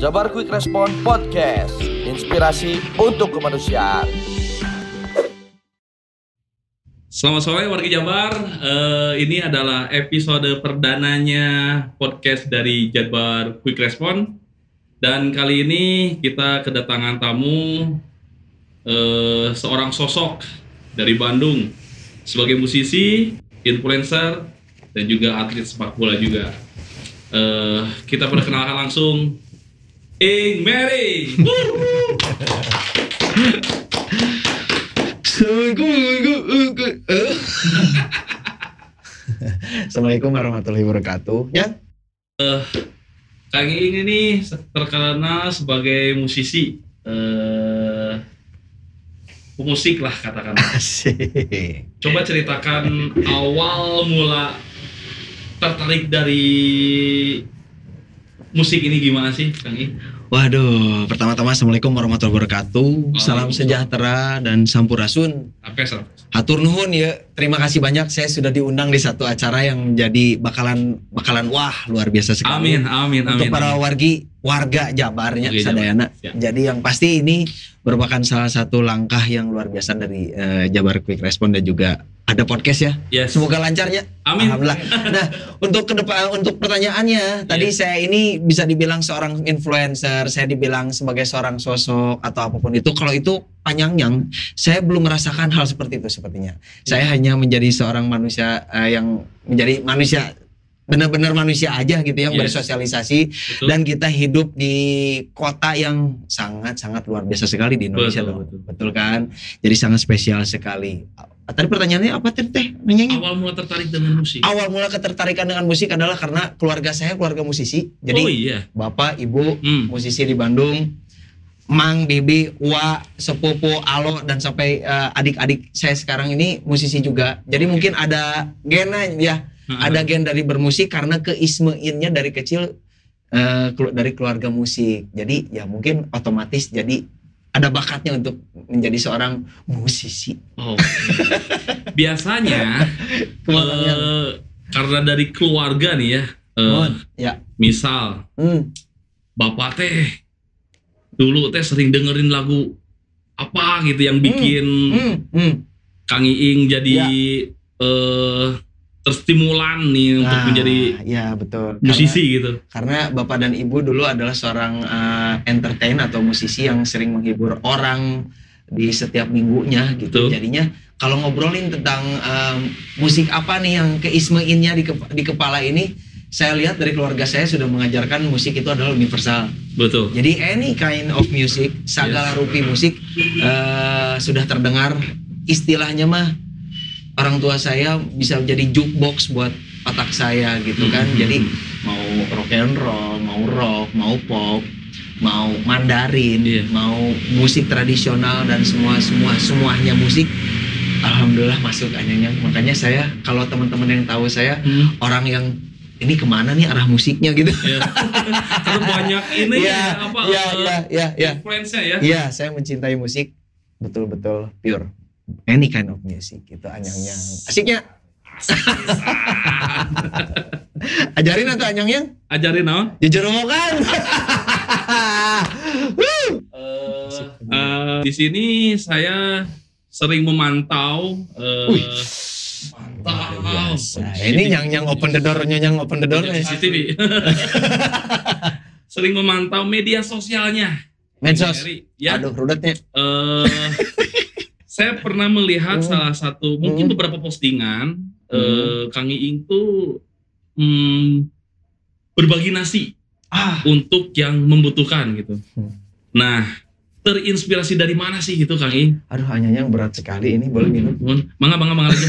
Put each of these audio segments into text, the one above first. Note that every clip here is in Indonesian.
Jabar Quick Respon Podcast, inspirasi untuk kemanusiaan. Selamat sore warga Jabar. Ini adalah episode perdananya podcast dari Jabar Quick Respon. Dan kali ini kita kedatangan tamu, seorang sosok dari Bandung sebagai musisi, influencer, dan juga atlet sepak bola juga. Kita perkenalkan langsung Ing Mary. Assalamualaikum warahmatullahi wabarakatuh. Ya, Kang Ing ini terkenal sebagai musisi, pemusik lah katakan. asik. Coba ceritakan awal mula tertarik dari musik ini gimana sih, Kang Ing? Waduh, pertama-tama Assalamualaikum warahmatullahi wabarakatuh. Salam sejahtera dan sampurasun. Apa ya? Hatur nuhun ya. Terima kasih banyak, saya sudah diundang di satu acara yang menjadi bakalan wah luar biasa sekali. Amin. Untuk para warga Jabarnya Oke, sadayana. Jabar. Siap. Jadi yang pasti ini merupakan salah satu langkah yang luar biasa dari Jabar Quick Respon dan juga ada podcast ya. Yes. Semoga lancar ya. Amin. Alhamdulillah. Nah, untuk untuk pertanyaannya, tadi saya ini bisa dibilang seorang influencer, saya dibilang sebagai seorang sosok atau apapun itu. Kalau itu panjangnya, saya belum merasakan hal seperti itu sepertinya. Saya hanya menjadi seorang manusia yang menjadi manusia benar-benar manusia aja gitu yang Yes. bersosialisasi. Betul. Dan kita hidup di kota yang sangat-sangat luar biasa sekali di Indonesia. Betul. Betul kan? Jadi sangat spesial sekali. Tadi pertanyaannya apa teh? Nanyanya? Awal mula tertarik dengan musik. Awal mula ketertarikan dengan musik adalah karena keluarga saya keluarga musisi. Jadi Oh iya. bapak, ibu musisi di Bandung, Mang, Bibi, Wa, sepupu, Alo, dan sampai adik-adik saya sekarang ini musisi juga. Jadi mungkin ada gennya ya, ada gen dari bermusik karena keismeinnya dari kecil dari keluarga musik. Jadi ya mungkin otomatis jadi ada bakatnya untuk menjadi seorang musisi. Oh. Biasanya karena dari keluarga nih ya. Ya. Misal bapak teh dulu teh sering dengerin lagu apa gitu yang bikin Kang Iing jadi terstimulan nih untuk menjadi ya betul. musisi gitu. Karena bapak dan ibu dulu adalah seorang entertain atau musisi yang sering menghibur orang di setiap minggunya gitu. Betul. Jadinya kalau ngobrolin tentang musik apa nih yang keismeinnya di kepala ini, saya lihat dari keluarga saya sudah mengajarkan musik itu adalah universal. Betul. Jadi any kind of music, segala rupi musik sudah terdengar. Istilahnya mah orang tua saya bisa jadi jukebox buat otak saya gitu kan. Jadi mau rock and roll, mau rock, mau pop, mau Mandarin, mau musik tradisional dan semuanya musik. Alhamdulillah masuk anyanya. Makanya saya kalau teman-teman yang tahu saya orang yang ini kemana nih arah musiknya gitu. Ya. Karena banyak ini influence-nya ya. Iya, saya mencintai musik betul-betul pure. Any kind of music itu anyang-nyang. Asiknya. Ajarin atau anyang-nyang? Ajarin naon? Jujur kan. Di sini saya sering memantau Ini yang open the door, yang open the door CCTV. Sering memantau media sosialnya. Medsos. Ya. Aduh, rudetnya. Saya pernah melihat salah satu mungkin beberapa postingan Kang Iing tuh berbagi nasi untuk yang membutuhkan gitu. Nah, terinspirasi dari mana sih gitu Kang Iing? Aduh, anyang berat sekali ini, boleh minum? Mangga aja.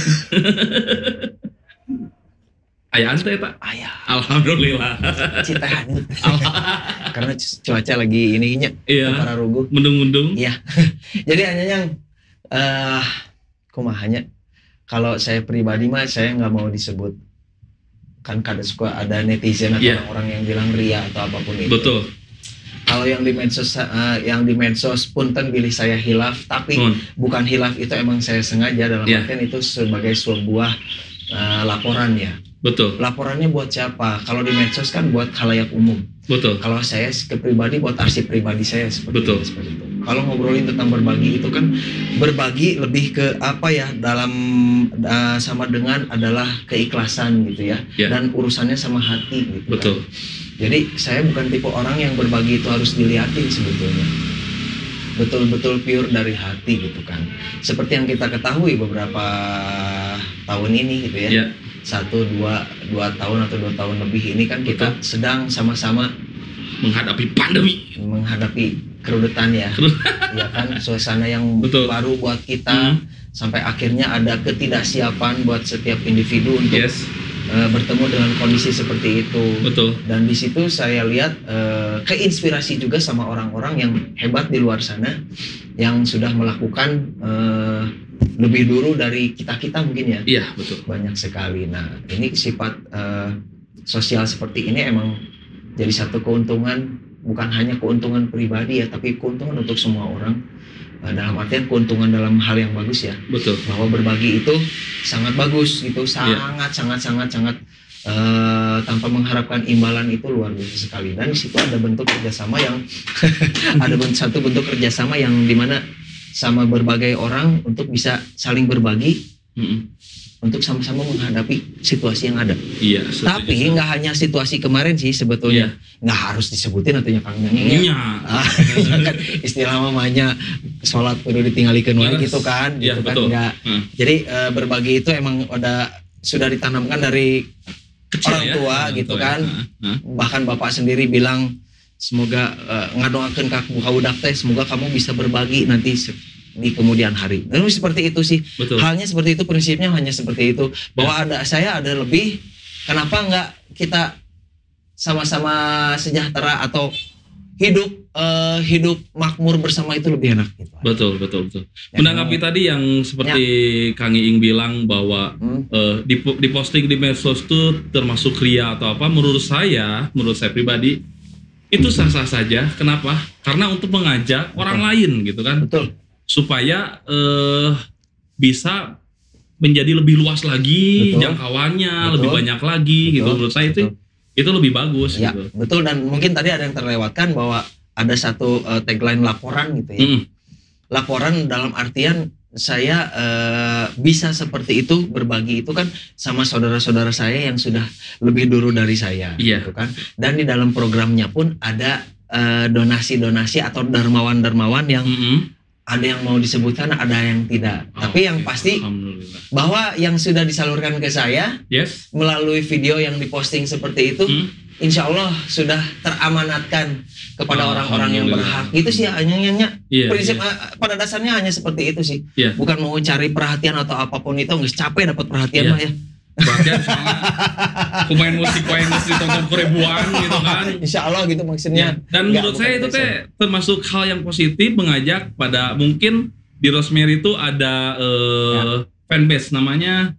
Aya ante eta? Ayah. Alhamdulillah. Citahan. Karena cuaca lagi ininya. Iya. Para ruguh. Mendung-mendung. Iya. Jadi anyang kumahanya kalau saya pribadi mah saya nggak mau disebut kan kadang suka ada netizen atau orang-orang yang bilang ria atau apapun itu. Betul. Kalau yang di medsos punten pilih saya hilaf, tapi bukan hilaf itu emang saya sengaja dalam artian itu sebagai sebuah laporan ya. Betul. Laporannya buat siapa? Kalau di medsos kan buat khalayak umum. Betul. Kalau saya ke pribadi buat arsip pribadi saya seperti Betul. seperti itu. Kalau ngobrolin tentang berbagi itu kan berbagi lebih ke apa ya, dalam sama dengan adalah keikhlasan gitu ya. Dan urusannya sama hati gitu. Betul. Kan. Jadi saya bukan tipe orang yang berbagi itu harus dilihatin sebetulnya. Betul-betul pure dari hati gitu kan. Seperti yang kita ketahui beberapa tahun ini gitu ya. 1, 2 tahun atau 2 tahun lebih ini kan kita sedang sama-sama menghadapi pandemi, menghadapi kerudetan ya. Ya kan, suasana yang baru buat kita sampai akhirnya ada ketidaksiapan buat setiap individu untuk bertemu dengan kondisi seperti itu. Betul. Dan di situ saya lihat keinspirasi juga sama orang-orang yang hebat di luar sana yang sudah melakukan lebih dulu dari kita mungkin ya. Iya, betul. Banyak sekali. Nah, ini sifat sosial seperti ini emang jadi satu keuntungan, bukan hanya keuntungan pribadi ya, tapi keuntungan untuk semua orang. Dalam artian keuntungan dalam hal yang bagus ya. Betul. Bahwa berbagi itu sangat bagus gitu, sangat tanpa mengharapkan imbalan itu luar biasa sekali. Dan di situ ada bentuk kerjasama yang satu bentuk kerjasama yang dimana sama berbagai orang untuk bisa saling berbagi untuk sama-sama menghadapi situasi yang ada. Iya. Tapi nggak hanya situasi kemarin sih sebetulnya, nggak harus disebutin atau kang nyengnya. Kan istilah mamanya sholat perlu ditinggalikeun wae gitu kan, gitu kan nggak. Jadi berbagi itu emang sudah ditanamkan dari kecil, orang tua gitu kan. Bahkan bapak sendiri bilang semoga ngadoakeun ka budak teh semoga kamu bisa berbagi nanti di kemudian hari. Lalu seperti itu sih. Betul. Halnya seperti itu, prinsipnya hanya seperti itu. Bahwa saya ada lebih, kenapa nggak kita sama-sama sejahtera atau hidup makmur bersama itu lebih enak gitu. Betul. Menanggapi tadi yang seperti Kang Iing bilang bahwa di posting di medsos itu termasuk ria atau apa, menurut saya pribadi itu sah-sah saja. Kenapa? Karena untuk mengajak orang lain gitu kan. Betul. Supaya bisa menjadi lebih luas lagi jangkauannya, lebih banyak lagi gitu. Menurut saya itu lebih bagus ya, gitu. Betul. Dan mungkin tadi ada yang terlewatkan bahwa ada satu tagline laporan gitu ya. Laporan dalam artian saya bisa seperti itu, berbagi itu kan sama saudara-saudara saya yang sudah lebih dulu dari saya gitu kan. Dan di dalam programnya pun ada donasi-donasi atau dermawan-dermawan yang ada yang mau disebutkan, ada yang tidak. Tapi yang pasti bahwa yang sudah disalurkan ke saya melalui video yang diposting seperti itu, insya Allah sudah teramanatkan kepada orang-orang yang berhak. Itu sih hanya prinsip pada dasarnya hanya seperti itu sih. Bukan mau cari perhatian atau apapun itu, nggak capek dapat perhatian mah ya. Perhatian soalnya pemain musik ditonton ribuan gitu kan. Insya Allah gitu maksudnya. Dan menurut saya itu termasuk hal yang positif, mengajak pada mungkin di Rosemary itu ada fanbase namanya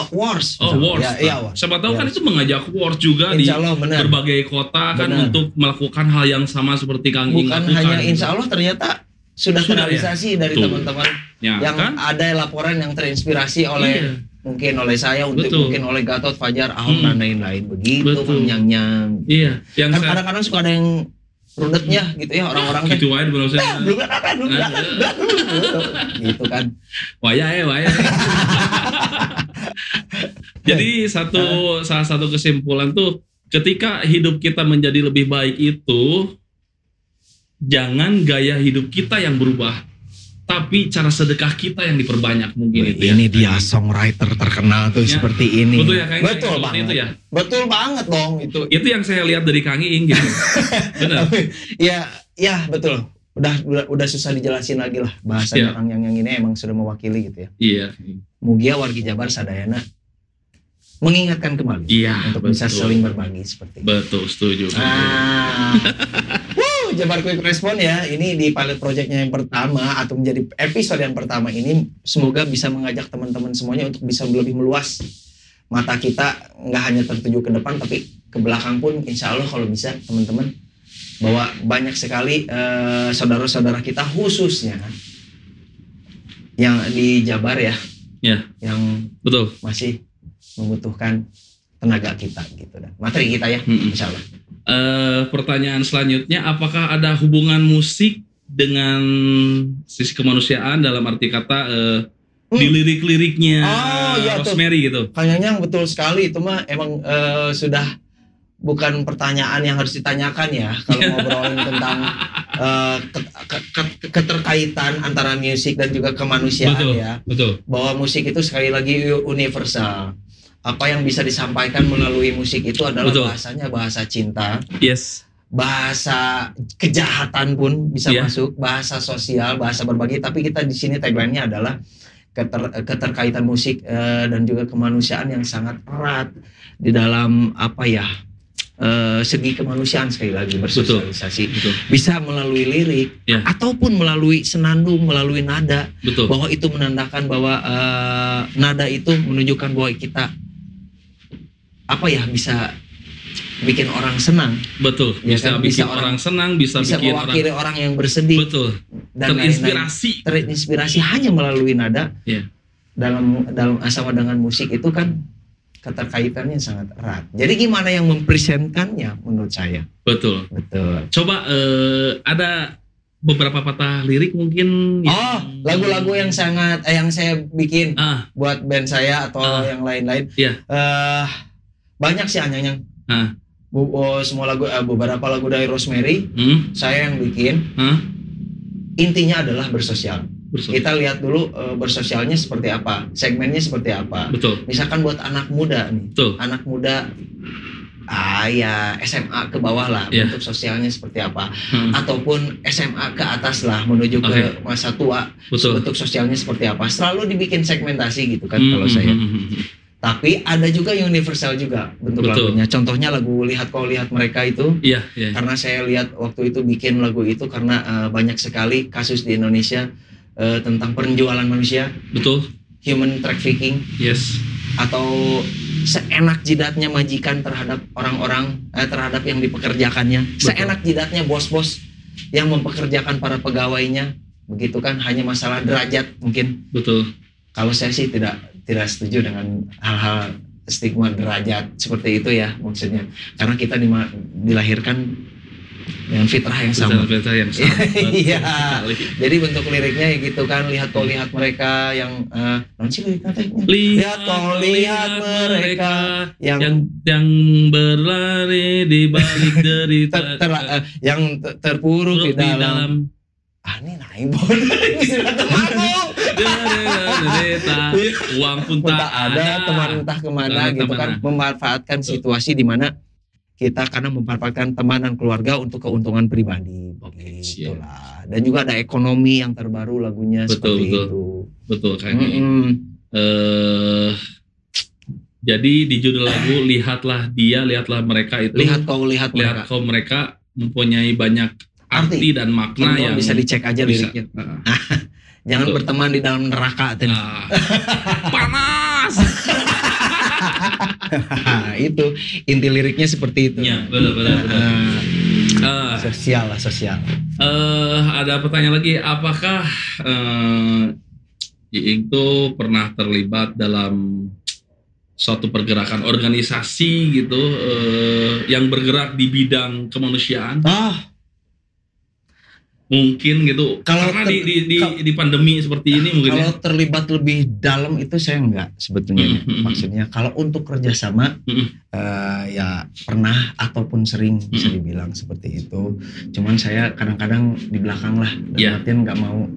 Wars. Wars. Siapa tahu kan itu mengajak Wars juga di berbagai kota kan untuk melakukan hal yang sama seperti Kang Iing lakukan. Bukan hanya insya Allah, ternyata sudah terrealisasi dari teman-teman yang kan? Ada laporan yang terinspirasi oleh mungkin oleh saya, mungkin oleh Gatot, Fajar, Ahok dan lain-lain begitu nyang-nyang. Iya. Yang kan kadang-kadang suka ada yang rudetnya gitu ya orang-orang gitu wae belum saya. Belum gitu kan. Waya. Jadi salah satu kesimpulan tuh ketika hidup kita menjadi lebih baik itu jangan gaya hidup kita yang berubah, tapi cara sedekah kita yang diperbanyak mungkin itu ya. Ini dia songwriter terkenal tuh seperti ini. Betul ya Kang Iing? Betul banget. Itu ya. Betul banget dong itu. Itu yang saya lihat dari Kang Iing gitu. Benar. Ya betul. Udah susah dijelasin lagi lah bahasa orang yang ini emang sudah mewakili gitu ya. Iya. Mugia wargi Jabar sadayana mengingatkan kembali untuk bisa saling berbagi seperti itu. Betul, setuju. Jabar Quick Respon ya, ini di pilot projectnya yang pertama atau menjadi episode yang pertama ini semoga bisa mengajak teman-teman semuanya untuk bisa lebih meluas mata kita, nggak hanya tertuju ke depan tapi ke belakang pun insya Allah kalau bisa teman-teman, bahwa banyak sekali saudara-saudara kita khususnya yang di Jabar ya, yang masih membutuhkan tenaga kita gitu dan materi kita ya, insya Allah. Pertanyaan selanjutnya, apakah ada hubungan musik dengan sisi kemanusiaan dalam arti kata di lirik-liriknya Rosemary gitu? Kayaknya betul sekali itu mah emang sudah bukan pertanyaan yang harus ditanyakan ya kalau ngobrolin tentang keterkaitan antara musik dan juga kemanusiaan. Betul. Bahwa musik itu sekali lagi universal. Apa yang bisa disampaikan melalui musik itu adalah bahasanya bahasa cinta. Yes. Bahasa kejahatan pun bisa masuk, bahasa sosial, bahasa berbagi. Tapi kita di sini tagline-nya adalah keterkaitan musik dan juga kemanusiaan yang sangat erat di dalam segi kemanusiaan sekali lagi bersosialisasi. Betul. Bisa melalui lirik ataupun melalui senandung, melalui nada. Betul. Bahwa itu menandakan bahwa nada itu menunjukkan bahwa kita bisa bikin orang senang. Betul. Bisa bikin orang senang, bisa bikin mewakili orang yang bersedih. Betul. Dan terinspirasi hanya melalui nada. Dalam sama dengan musik itu kan keterkaitannya sangat erat. Jadi gimana yang mempresentkannya menurut saya? Betul. Coba ada beberapa patah lirik mungkin. Lagu-lagu yang saya bikin buat band saya atau yang lain-lain. Banyak sih Anyang. Semua lagu, beberapa lagu dari Rosemary saya yang bikin. Intinya adalah bersosial. Kita lihat dulu bersosialnya seperti apa, segmennya seperti apa. Betul. Misalkan buat anak muda nih, anak muda SMA ke bawah lah, bentuk sosialnya seperti apa, ataupun SMA ke atas lah menuju ke masa tua, bentuk sosialnya seperti apa. Selalu dibikin segmentasi gitu kan kalau saya. Tapi ada juga universal juga bentuk lagunya. Contohnya lagu Lihat Kau Lihat Mereka itu. Karena saya lihat waktu itu bikin lagu itu karena banyak sekali kasus di Indonesia tentang penjualan manusia, human trafficking, atau seenak jidatnya majikan terhadap orang-orang, terhadap yang dipekerjakannya, seenak jidatnya bos-bos yang mempekerjakan para pegawainya, begitu kan, hanya masalah derajat mungkin. Kalau saya sih tidak setuju dengan hal-hal stigma derajat seperti itu ya maksudnya, karena kita dilahirkan dengan fitrah yang sama. Iya. Jadi bentuk liriknya ya gitu kan, lihat kau lihat mereka yang lihat kau lihat mereka yang berlari di balik derita, yang terpuruk di dalam ini naik uang pun tak ada, teman entah kemana gitu kan, memanfaatkan situasi di mana kita karena memanfaatkan teman dan keluarga untuk keuntungan pribadi, begitulah. Dan juga ada ekonomi yang terbaru lagunya seperti itu. Betul kayaknya. Jadi di judul lagu lihatlah dia, lihatlah mereka itu. Lihat kau mereka mempunyai banyak arti dan makna yang bisa dicek aja liriknya. Jangan berteman di dalam neraka panas. Itu inti liriknya seperti itu. Ya, benar. Sosial. Ada pertanyaan lagi, apakah itu pernah terlibat dalam suatu pergerakan organisasi gitu yang bergerak di bidang kemanusiaan? Mungkin gitu. Karena di pandemi seperti ini mungkin. Kalau terlibat lebih dalam itu saya enggak sebetulnya. Maksudnya kalau untuk kerjasama ya pernah ataupun sering bisa dibilang seperti itu. Cuman saya kadang-kadang di belakang lah. Artian nggak mau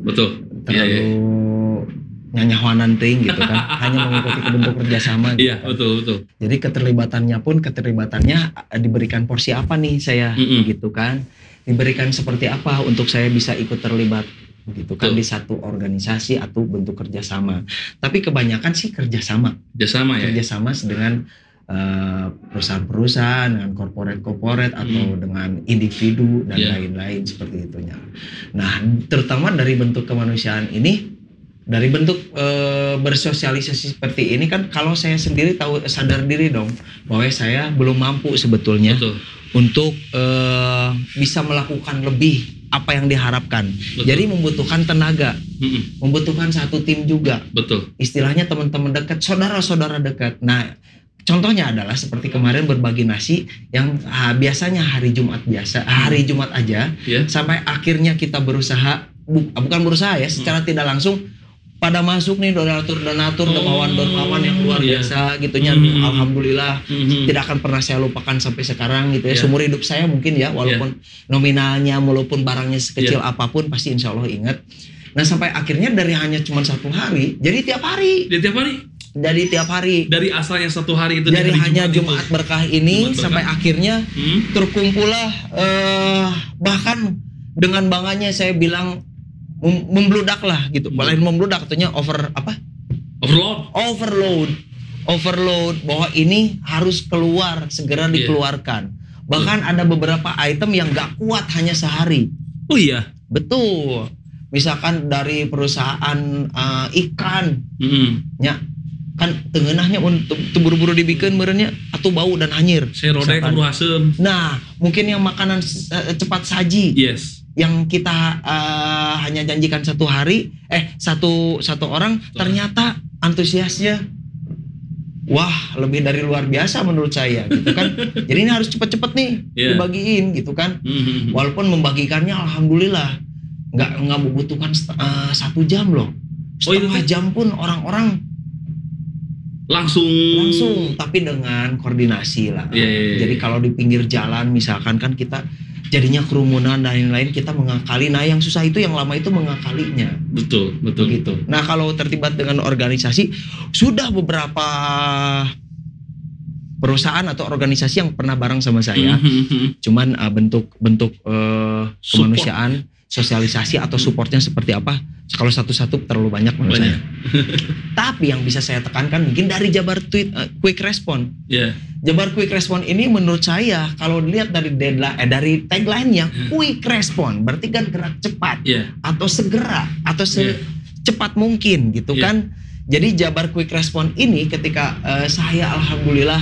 terlalu nyanyahuanan ting gitu kan. Hanya mengikuti bentuk kerjasama. Gitu kan. Betul. Jadi keterlibatannya diberikan porsi apa nih saya gitu kan. Diberikan seperti apa untuk saya bisa ikut terlibat gitu kan di satu organisasi atau bentuk kerjasama. Tapi kebanyakan sih kerjasama dengan perusahaan-perusahaan, dengan korporat atau dengan individu dan lain-lain seperti itunya. Nah, terutama dari bentuk kemanusiaan ini, dari bentuk bersosialisasi seperti ini kan, kalau saya sendiri sadar diri dong bahwa saya belum mampu sebetulnya untuk bisa melakukan lebih apa yang diharapkan. Jadi membutuhkan tenaga, membutuhkan satu tim juga. Istilahnya teman-teman dekat, saudara-saudara dekat. Nah, Contohnya adalah seperti kemarin berbagi nasi yang biasanya hari Jumat aja, sampai akhirnya kita berusaha, bukan berusaha ya, secara tidak langsung pada masuk nih donatur dermawan yang luar biasa gitunya. Alhamdulillah tidak akan pernah saya lupakan sampai sekarang gitu ya. Seumur hidup saya mungkin ya, walaupun nominalnya, walaupun barangnya sekecil apapun, pasti insya Allah ingat. Nah sampai akhirnya dari hanya cuma 1 hari, jadi tiap hari. Dari tiap hari. Dari asalnya 1 hari itu. Dari hanya Jumat Berkah ini sampai akhirnya terkumpullah, bahkan dengan bangganya saya bilang membludak lah gitu. Lain membludak, katanya overload bahwa ini harus keluar, segera dikeluarkan. Bahkan ada beberapa item yang gak kuat hanya sehari. Oh iya? Betul. Misalkan dari perusahaan ikan, ya kan tengenahnya untuk buru-buru dibikin merenya atau bau dan hanyir. Serode keburu asem. Nah, mungkin yang makanan cepat saji. Yes. Yang kita hanya janjikan 1 hari, satu orang, ternyata antusiasnya wah lebih dari luar biasa menurut saya gitu kan. Jadi ini harus cepet-cepet nih dibagiin gitu kan. Walaupun membagikannya alhamdulillah nggak membutuhkan 1 jam loh. Setengah jam pun orang-orang langsung, tapi dengan koordinasi lah. Jadi kalau di pinggir jalan misalkan kan kita jadinya kerumunan dan lain-lain, kita mengakali. Nah yang susah itu yang lama itu mengakalinya. Betul gitu. Nah kalau terlibat dengan organisasi, sudah beberapa perusahaan atau organisasi yang pernah bareng sama saya, cuman bentuk kemanusiaan, sosialisasi atau supportnya seperti apa, kalau satu-satu terlalu banyak menurut saya. Tapi yang bisa saya tekankan mungkin dari Jabar Quick Response. Jabar Quick Response ini menurut saya kalau dilihat dari dari tagline-nya Quick Response, berarti kan gerak cepat atau segera atau secepat mungkin gitu kan. Jadi Jabar Quick Response ini ketika saya alhamdulillah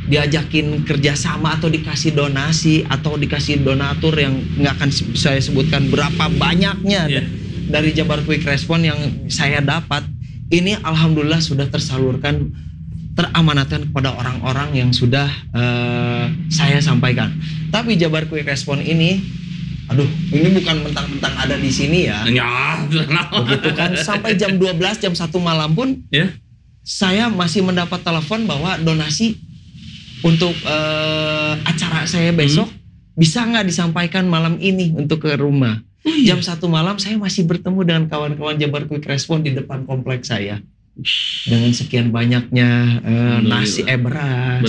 diajakin kerjasama atau dikasih donasi atau dikasih donatur yang nggak akan saya sebutkan berapa banyaknya dari Jabar Quick Response yang saya dapat, ini alhamdulillah sudah tersalurkan, teramanatkan kepada orang-orang yang sudah saya sampaikan. Tapi Jabar Quick Response ini, ini bukan mentang-mentang ada di sini ya. Begitu kan, sampai jam 12, jam 1 malam pun saya masih mendapat telepon bahwa donasi untuk acara saya besok bisa nggak disampaikan malam ini untuk ke rumah. Jam 1 malam saya masih bertemu dengan kawan-kawan Jabar Quick Response di depan kompleks saya. Dengan sekian banyaknya beras.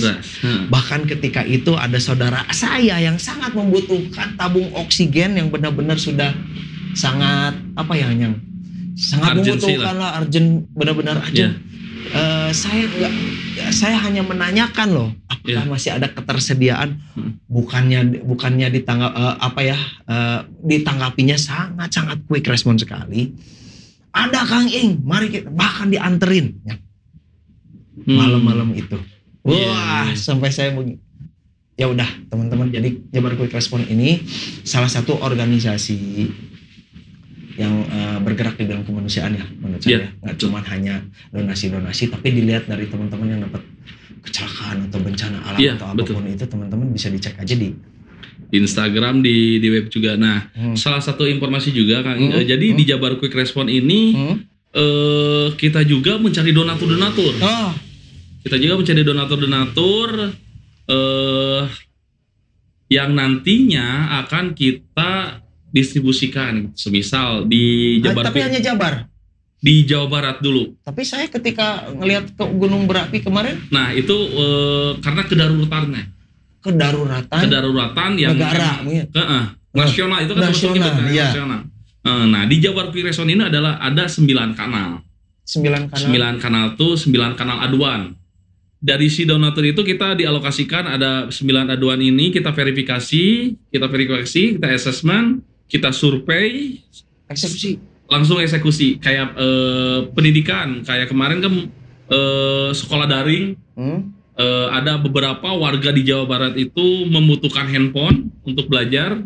Bahkan ketika itu ada saudara saya yang sangat membutuhkan tabung oksigen yang benar-benar sudah sangat sangat membutuhkan lah, urgent, benar-benar urgent. Saya hanya menanyakan loh, apakah masih ada ketersediaan? Bukannya ditanggapinya sangat quick response sekali. Ada Kang Ing, mari kita, bahkan dianterin malam-malam itu. Wah, sampai saya ya udah teman-teman, jadi Jabar Quick Response ini salah satu organisasi yang bergerak di bidang kemanusiaan ya menurut saya. Nggak cuma hanya donasi-donasi, tapi dilihat dari teman-teman yang dapat kecelakaan atau bencana alam atau apapun itu, teman-teman bisa dicek aja di Instagram, di web juga. Nah, salah satu informasi juga Kang, jadi di Jabar Quick Response ini kita juga mencari donatur-donatur. Kita juga mencari donatur-donatur yang nantinya akan kita distribusikan, semisal di Jabar. Tapi hanya Jabar? Di Jawa Barat dulu. Tapi saya ketika ngelihat ke Gunung Berapi kemarin, nah itu karena kedaruratannya. Kedaruratan yang negara, nasional itu kan nasional. Nah di Jabar Quick Response ini ada 9 kanal. 9 kanal tuh 9 kanal aduan. Dari si donatur itu kita dialokasikan ada 9 aduan ini, kita verifikasi, kita assessment, kita survei, langsung eksekusi. Kayak pendidikan, kayak kemarin kan sekolah daring. Ada beberapa warga di Jawa Barat itu membutuhkan handphone untuk belajar.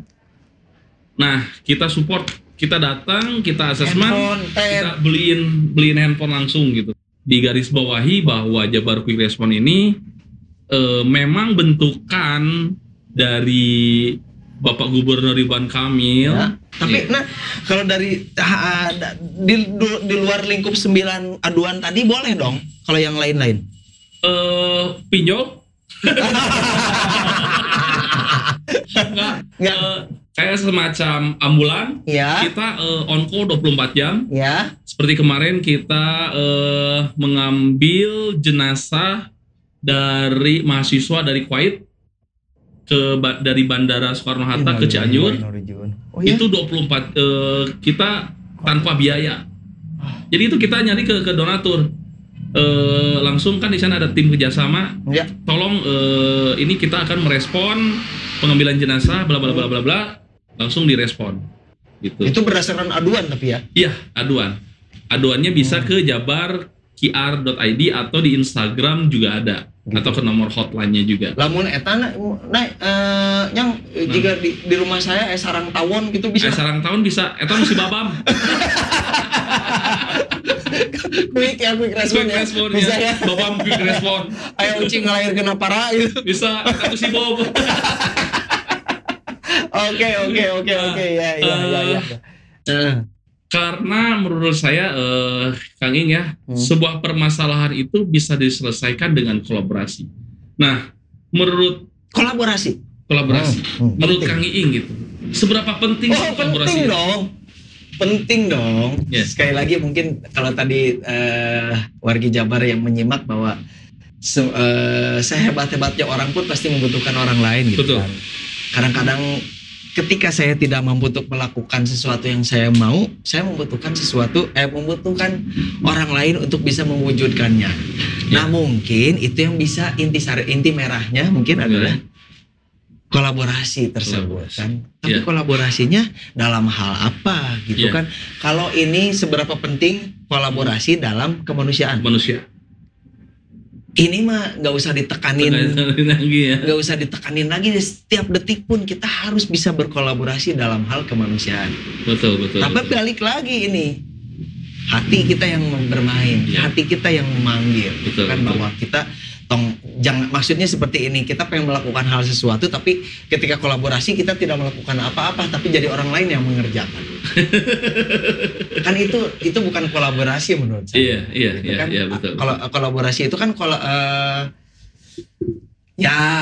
Nah, kita support, kita datang, kita assessment, kita beliin handphone langsung gitu. Di garis bawahi bahwa Jabar Quick Response ini memang bentukan dari Bapak Gubernur Ridwan Kamil. Ya. Tapi nah kalau dari di luar lingkup 9 aduan tadi boleh dong kalau yang lain-lain. Pinjol? Enggak. Kayak semacam ambulan. Ya. Kita on call 24 jam. Ya. Seperti kemarin kita mengambil jenazah dari mahasiswa dari Kuwait dari Bandara Soekarno-Hatta ke Cianjur. Oh, ya? Itu 24 kita tanpa biaya. Jadi itu kita nyari ke donatur. Langsung kan di sana ada tim kerjasama. Ya. Tolong ini kita akan merespon pengambilan jenazah bla bla bla bla bla, langsung direspon. Gitu. Itu berdasarkan aduan tapi ya. Iya, aduan. Aduannya bisa ke jabar.kr.id atau di Instagram juga ada. Gitu. Atau ke nomor hotline-nya juga. Lamun eta yang jika di rumah saya sarang tawon gitu bisa. Sarang tawon bisa, eta mesti babam. quick respon ya. Bisa ya. Babam quick respon. Ayo ucing ngelahirin para gitu. Bisa, eta mesti bob. Oke ya. Karena menurut saya Kang Ing ya, sebuah permasalahan itu bisa diselesaikan dengan kolaborasi. Nah, menurut kolaborasi. Menurut Kang Ing gitu. Seberapa penting kolaborasi? Penting dong. Yes. Sekali lagi mungkin kalau tadi wargi Jabar yang menyimak bahwa sehebat-hebatnya orang pun pasti membutuhkan orang lain gitu. Betul. Kan. Kadang-kadang ketika saya tidak mampu untuk melakukan sesuatu yang saya mau, saya membutuhkan membutuhkan orang lain untuk bisa mewujudkannya. Yeah. Nah mungkin itu yang bisa inti merahnya mungkin adalah kolaborasi tersebut kan. Tapi kolaborasinya dalam hal apa gitu kan? Kalau ini seberapa penting kolaborasi dalam kemanusiaan? Ini mah nggak usah ditekanin lagi. Setiap detik pun kita harus bisa berkolaborasi dalam hal kemanusiaan. Betul. Tapi balik lagi ini hati kita yang bermain, hati kita yang memanggil, betul. Bahwa kita maksudnya seperti ini, kita pengen melakukan hal sesuatu, tapi ketika kolaborasi kita tidak melakukan apa-apa, tapi jadi orang lain yang mengerjakan. Kan itu bukan kolaborasi menurut saya. Iya, betul. Kalau kolaborasi itu kan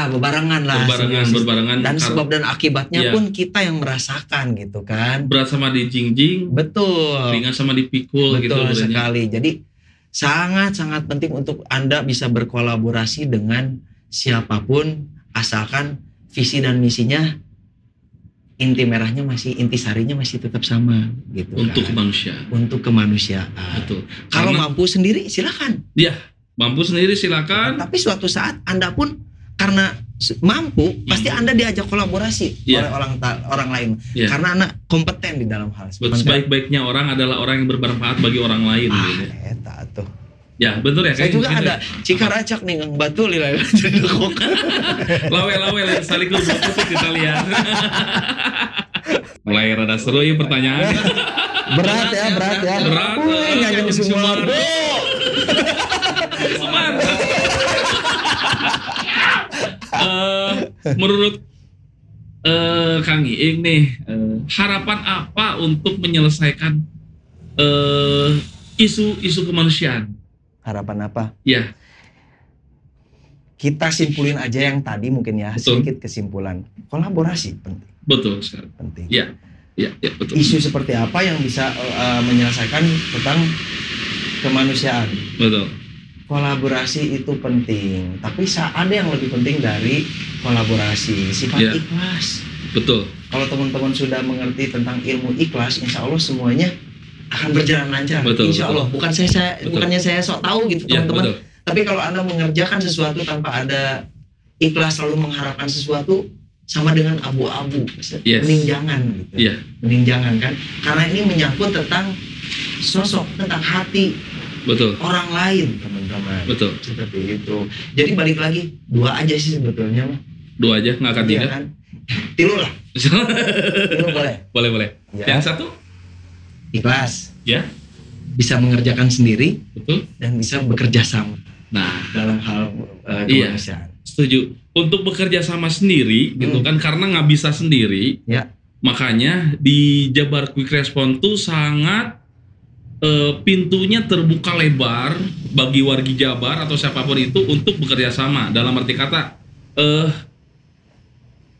bebarengan lah. Berbarengan. Dan sebab dan akibatnya pun kita yang merasakan gitu kan. Berat sama dijingjing. Betul. Ringan sama dipikul. Betul gitu sekali. Jadi sangat-sangat penting untuk Anda bisa berkolaborasi dengan siapapun asalkan visi dan misinya inti sarinya masih tetap sama gitu. Untuk kemanusiaan. Betul. Kalau mampu sendiri silakan. Iya, mampu sendiri silakan. Tapi suatu saat Anda pun karena mampu pasti Anda diajak kolaborasi oleh orang lain karena Anda kompeten di dalam hal seperti sebaik-baiknya orang adalah orang yang bermanfaat bagi orang lain gitu. Eta tuh. Ya, betul ya. Saya juga ada cikaracak nih ngang batu lila jadi kok. Lawe salikur batu kita lihat. Mulai rada seru ya pertanyaan. Berat ya. Nyanyi semua. Menurut Kang Iing nih, harapan apa untuk menyelesaikan isu kemanusiaan? Harapan apa? Ya. Kita simpulin aja yang tadi mungkin ya. Betul. Sedikit kesimpulan. Kolaborasi penting. Betul sekali. Penting. Ya, betul. Isu seperti apa yang bisa menyelesaikan tentang kemanusiaan? Betul. Kolaborasi itu penting, tapi ada yang lebih penting dari kolaborasi, sifat ikhlas. Betul. Kalau teman-teman sudah mengerti tentang ilmu ikhlas, insya Allah semuanya akan berjalan lancar. Betul, insya Allah. Bukannya saya sok tahu gitu teman-teman. Tapi kalau Anda mengerjakan sesuatu tanpa ada ikhlas, selalu mengharapkan sesuatu, sama dengan abu-abu, meninjangan gitu. Meninjangan kan? Karena ini menyangkut tentang sosok, tentang hati. Betul. Orang lain, teman-teman. Betul. Seperti itu. Jadi balik lagi, 2 aja sih sebetulnya. 2 aja, nggak akan 3 kan? Tilu lah. Tilu boleh. Boleh. Ya. Yang satu? Ikhlas. Ya. Bisa mengerjakan sendiri. Betul. Dan bisa bekerja sama. Nah, dalam hal kemanusiaan. Setuju. Untuk bekerja sama sendiri gitu kan, karena nggak bisa sendiri. Ya. Makanya di Jabar Quick Response tuh sangat pintunya terbuka lebar bagi wargi Jabar atau siapapun itu untuk bekerja sama. Dalam arti kata,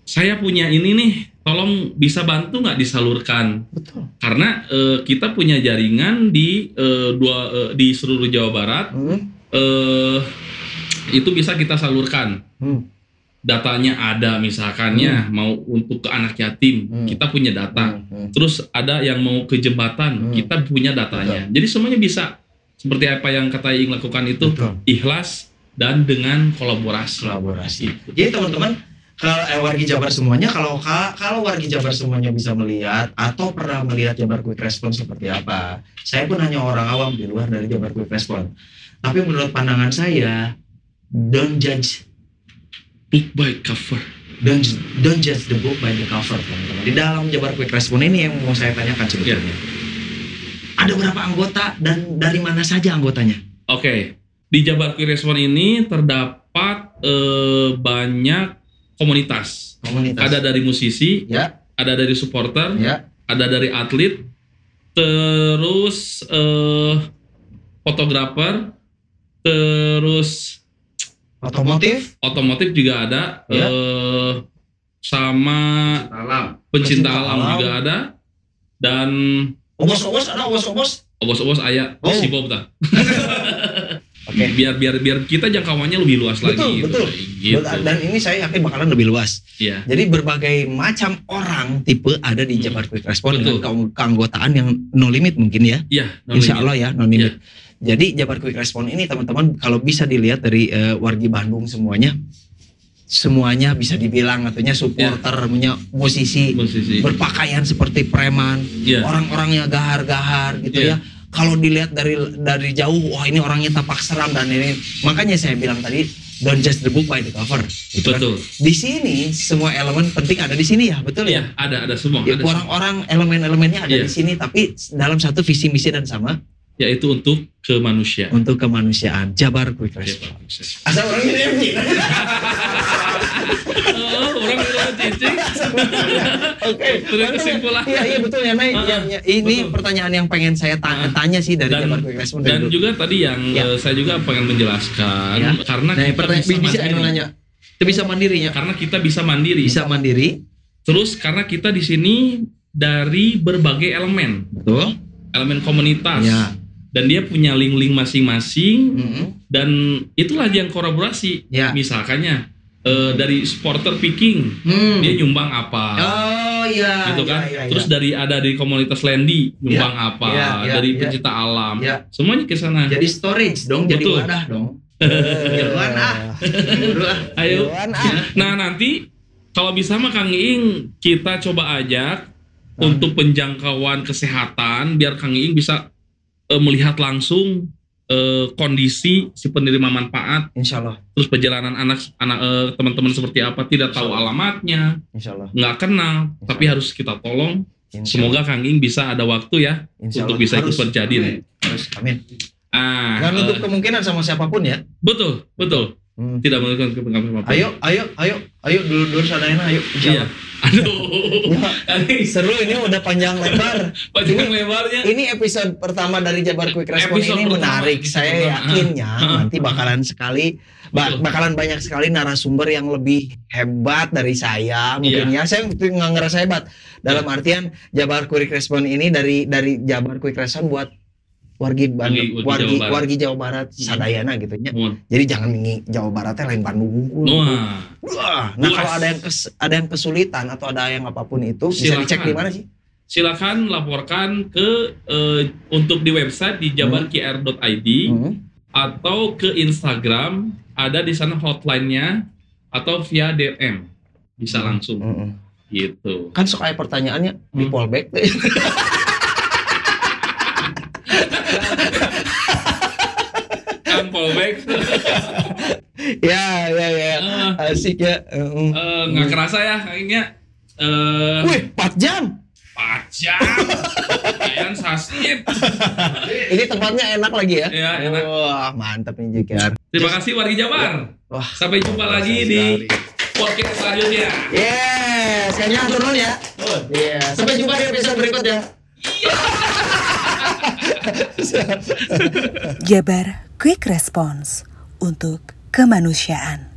saya punya ini nih, tolong bisa bantu nggak disalurkan? Betul. Karena kita punya jaringan di di seluruh Jawa Barat, itu bisa kita salurkan. Datanya ada misalkannya mau untuk ke anak yatim, kita punya data. Terus ada yang mau ke jembatan, kita punya datanya. Jadi semuanya bisa seperti apa yang kata Iing lakukan itu. Betul. Ikhlas dan dengan kolaborasi. Jadi teman-teman, kalau wargi Jabar semuanya, kalau wargi Jabar semuanya bisa melihat atau pernah melihat Jabar Quick Response seperti apa, saya pun hanya orang awam di luar dari Jabar Quick Response. Tapi menurut pandangan saya, don't judge Book by cover. don't judge the book by the cover, teman-teman. Di dalam Jabar Quick Response ini yang mau saya tanyakan sebetulnya, ada berapa anggota dan dari mana saja anggotanya? Oke. Di Jabar Quick Response ini terdapat banyak komunitas. Ada dari musisi, Ya. ada dari supporter, Ya. ada dari atlet, terus fotografer, terus Otomotif. juga ada, Ya. sama pencinta alam juga ada, dan Obos ada obos. obos aya si Bob dah. Oke. Biar kita jangkauannya lebih luas lagi. Betul. Gitu. Dan ini saya yakin bakalan lebih luas. Iya. Jadi berbagai macam orang tipe ada di Jabar Quick Response Betul. dengan keanggotaan yang no limit mungkin ya. Iya. Insya Allah ya no limit. Iya. Jadi Jabar Quick Response ini teman-teman kalau bisa dilihat dari wargi Bandung semuanya bisa dibilang artinya supporter, punya musisi, berpakaian seperti preman, orang-orangnya gahar-gahar gitu ya. Kalau dilihat dari jauh, wah ini orangnya tapak seram dan ini. Makanya saya bilang tadi, don't judge the book by the cover. Gitu Betul. Kan? Di sini semua elemen penting ada di sini ya, betul ya? Ada semua. Ya, orang-orang elemen-elemennya ada di sini, tapi dalam satu visi misi dan sama. Yaitu untuk kemanusiaan. Untuk kemanusiaan. Jabar Quick Response. Asal orang ini orang cicing. Oke. Terus kesimpulan. Iya betul ya, Nay. Ini betul. Pertanyaan yang pengen saya tanya sih dari Jabar Quick Response. Dan juga tadi yang saya juga pengen menjelaskan karena kita bisa mandirinya. Karena kita bisa mandiri. Bisa mandiri. Terus karena kita di sini dari berbagai elemen. Betul. Elemen komunitas. Ya. Dan dia punya link-link masing-masing. Dan itulah yang kolaborasi. Ya. Misalkannya dari supporter picking, dia nyumbang apa? Oh iya. Gitu kan. Ya. Terus dari komunitas Lendi nyumbang apa? Dari pencinta alam. Semuanya ke sana. Jadi storage dong, betul. Jadi wadah dong. Ayo. Nah, nanti kalau bisa mah Kang Iing kita coba ajak untuk penjangkauan kesehatan biar Kang Iing bisa melihat langsung kondisi si penerima manfaat. Insya Allah. Terus perjalanan anak teman-teman seperti apa, tidak tahu alamatnya, Insya Allah. nggak kenal, tapi harus kita tolong. Semoga Kang Iing bisa ada waktu ya untuk bisa ikut berjadin. Harus, amin. Dan untuk kemungkinan sama siapapun ya. Betul. Tidak menutup kemungkinan siapapun. Ayo dulu sadayana ayo. Iya. Aduh. Seru ini udah panjang lebar. Lebarnya. Ini episode pertama dari Jabar Quick Response ini menarik. Saya yakinnya nanti bakalan banyak sekali narasumber yang lebih hebat dari saya mungkin ya. Saya nggak ngerasa hebat dalam artian Jabar Quick Response ini dari Jabar Quick Response buat wargi Jawa Barat sadayana gitu nya. Jadi jangan Jawa Baratnya lain Bandung. Nah kalau ada yang kesulitan atau ada yang apapun itu bisa dicek di mana sih? Silakan laporkan ke untuk di website di jabarqr.id atau ke Instagram, ada di sana hotline-nya atau via DM bisa langsung. Gitu. Kan sok aya pertanyaannya di fallback. Fallback. Ya. Asik ya. Nggak kerasa ya kayaknya. Wih, 4 jam. jam. Kayaan sasip. Ini tempatnya enak lagi ya? Ya, enak. Wah, mantap nih Jekar. Terima kasih Wargi Jabar. Wah, sampai jumpa lagi di podcast selanjutnya. yes, kayaknya turun ya. Iya, sampai jumpa di episode berikutnya. Jabar Quick Response untuk kemanusiaan.